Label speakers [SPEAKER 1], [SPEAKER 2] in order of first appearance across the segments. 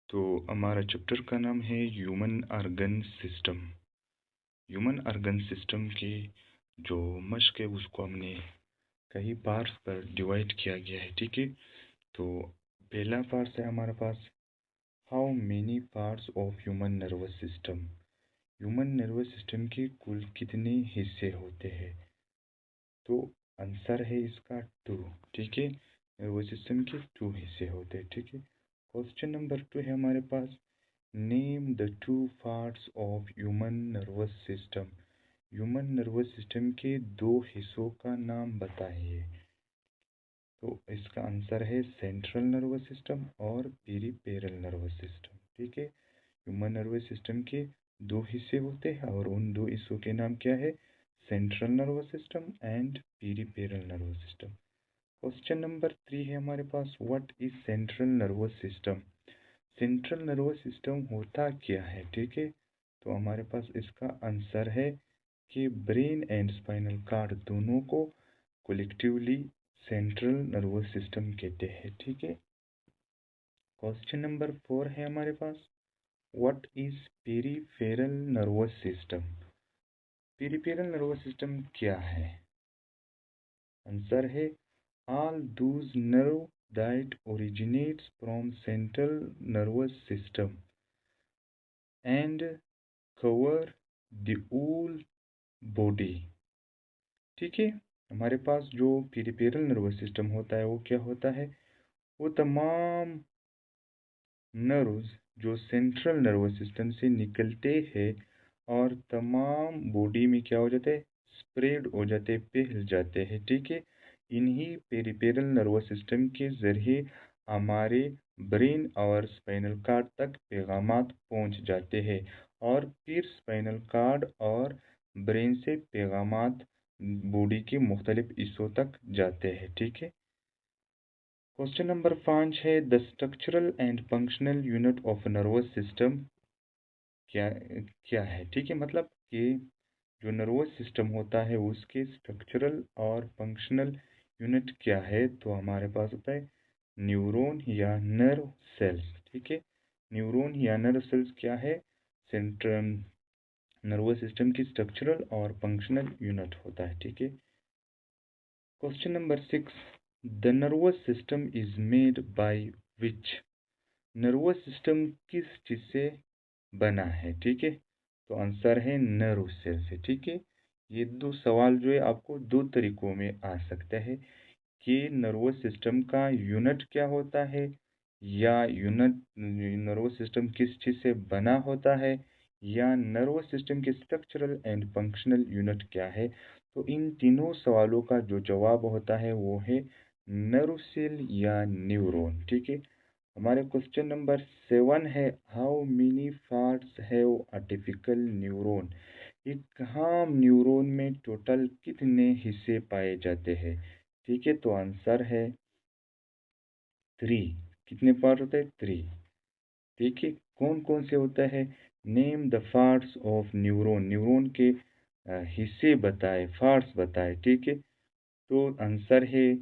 [SPEAKER 1] तो हमारा चैप्टर का नाम है human organ system. Human organ system की जो मश्क है उसको हमने कई पार्ट्स पर डिवाइड किया गया है, ठीक है। तो पहला पार्ट है हमारे पास how many parts of human nervous system. Human nervous system के कुल कितने हिस्से होते हैं? तो आंसर है इसका 2, ठीक है। नर्वस सिस्टम के 2 हिस्से होते हैं, ठीक है। क्वेश्चन नंबर 2 है हमारे पास name the 2 parts of human nervous system. Human nervous system के 2 हिस्सों का नाम बताइए। तो इसका आंसर है सेंट्रल नर्वस सिस्टम और पेरिफेरल नर्वस सिस्टम, ठीक है। ह्यूमन नर्वस सिस्टम के 2 हिस्से होते हैं और उन 2 हिस्सों के नाम क्या है? Central nervous system and peripheral nervous system. Question number 3 है हमारे पास what is central nervous system. Central nervous system होता क्या है, ठीक है। तो हमारे पास इसका आंसर है कि ब्रेन एंड स्पाइनल कार्ड दोनों को कोलेक्टिवली सेंट्रल नर्वस सिस्टम कहते हैं, ठीक है। क्वेश्चन नंबर 4 है हमारे पास what is peripheral nervous system. Peripheral nervous system क्या है? आंसर है all those nerve that originates from central nervous system and cover the whole body, ठीक है। हमारे पास जो पेरिफेरल नर्वस सिस्टम होता है वो क्या होता है? वो तमाम नर्व्स जो सेंट्रल नर्वस सिस्टम से निकलते हैं और तमाम बॉडी में क्या हो जाते हैं? स्प्रेड हो जाते, फैल जाते हैं, ठीक है। इन्हीं पेरिफेरल नर्वस सिस्टम के जरिए हमारे ब्रेन और स्पाइनल कार्ड तक पैगामात पहुंच जाते हैं और फिर स्पाइनल कार्ड और ब्रेन से पैगामात बॉडी के मुख्तलिफ हिस्सों तक जाते हैं, ठीक है। क्वेश्चन नंबर 5 है the structural and functional unit of nervous system क्या क्या है, ठीक है। मतलब कि जो नर्वस सिस्टम होता है उसके स्ट्रक्चरल और फंक्शनल यूनिट क्या है? तो हमारे पास होता है न्यूरॉन या नर्व सेल्स, ठीक है। न्यूरॉन या नर्व सेल्स क्या है? सेंट्रल नर्वस सिस्टम की स्ट्रक्चरल और फंक्शनल यूनिट होता है, ठीक है। Question number 6 the nervous system is made by which. Nervous system किस चीज से बना है, ठीक है। तो आंसर है नर्व सेल से, ठीक है। ये 2 सवाल जो है आपको 2 तरीकों में आ सकता है कि नर्वस सिस्टम का यूनिट क्या होता है या यूनिट नर्वस सिस्टम किस चीज से बना होता है या नर्वस सिस्टम के स्ट्रक्चरल एंड फंक्शनल यूनिट क्या है। तो इन तीनों सवालों का जो जवाब होता है वो है नर्व सेल या न्यूरॉन, ठीक है। हमारे क्वेश्चन नंबर 7 है how many parts have a typical neuron. एक आम न्यूरॉन में टोटल कितने हिस्से पाए जाते हैं, ठीक है। तो आंसर है 3। कितने पार्ट होते हैं? 3, ठीक है। कौन कौन से होता है? Name the parts of neuron. Neuron के हिस्से बताए, पार्ट्स बताए, ठीक है। तो आंसर है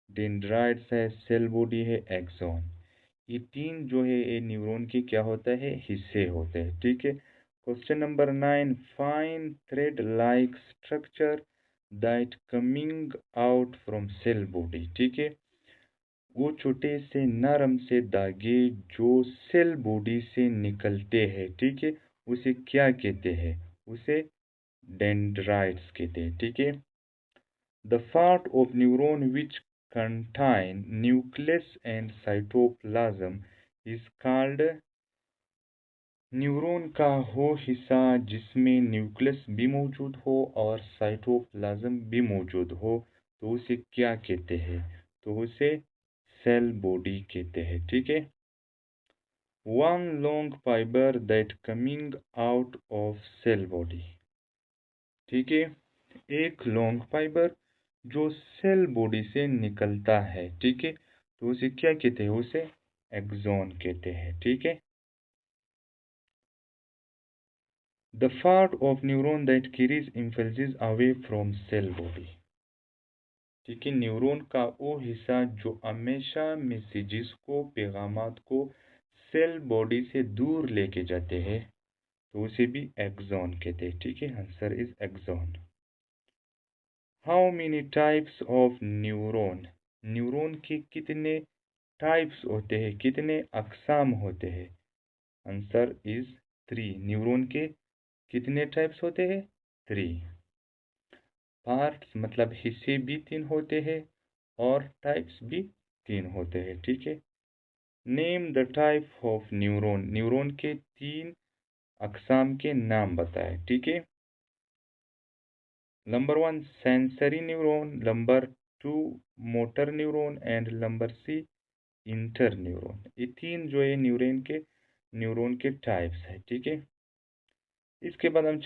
[SPEAKER 1] डेंड्राइट्स है, सेल बॉडी है, एक्सॉन। ये 3 जो है ये न्यूरॉन के क्या होता है? हिस्से होते हैं, ठीक है। Question number 9 fine thread like structure that coming out from cell body, ठीक है। वो छोटे से नरम से धागे जो सेल बॉडी से निकलते हैं, ठीक है, उसे क्या कहते हैं? उसे डेंड्राइट्स कहते हैं, ठीक है। The part of neuron which contain nucleus and cytoplasm is called। Neuron का वो हिस्सा जिसमें न्यूक्लियस भी मौजूद हो और साइटोप्लाज्म भी मौजूद हो तो उसे क्या कहते हैं? तो उसे सेल बॉडी कहते हैं, ठीक है। One long fibre that coming out of cell body, ठीक है। एक लॉन्ग फाइबर जो सेल बॉडी से निकलता है, ठीक है, तो उसे क्या कहते हैं? उसे एक्सॉन कहते हैं, ठीक है। The part of neuron that carries impulses away from cell body, ठीक है। न्यूरॉन का वो हिस्सा जो हमेशा मैसेजेस को, पैगामात को सेल बॉडी से दूर लेके जाते हैं तो उसे भी एक्सॉन कहते हैं। ठीक है, answer is axon. How many types of neuron, neuron के कितने टाइप्स होते हैं, कितने अकसाम होते हैं? Answer is 3। न्यूरॉन के कितने टाइप्स होते हैं? 3। पार्ट्स मतलब हिस्से भी 3 होते हैं और टाइप्स भी 3 होते हैं। ठीक है, name the type of neuron, neuron के 3 अकसाम के नाम बताएं। ठीक है, number 1 sensory neuron, number 2 motor neuron and number C inter neuron. ये 3 जो है न्यूरॉन के टाइप्स है। ठीक है, इसके बाद हम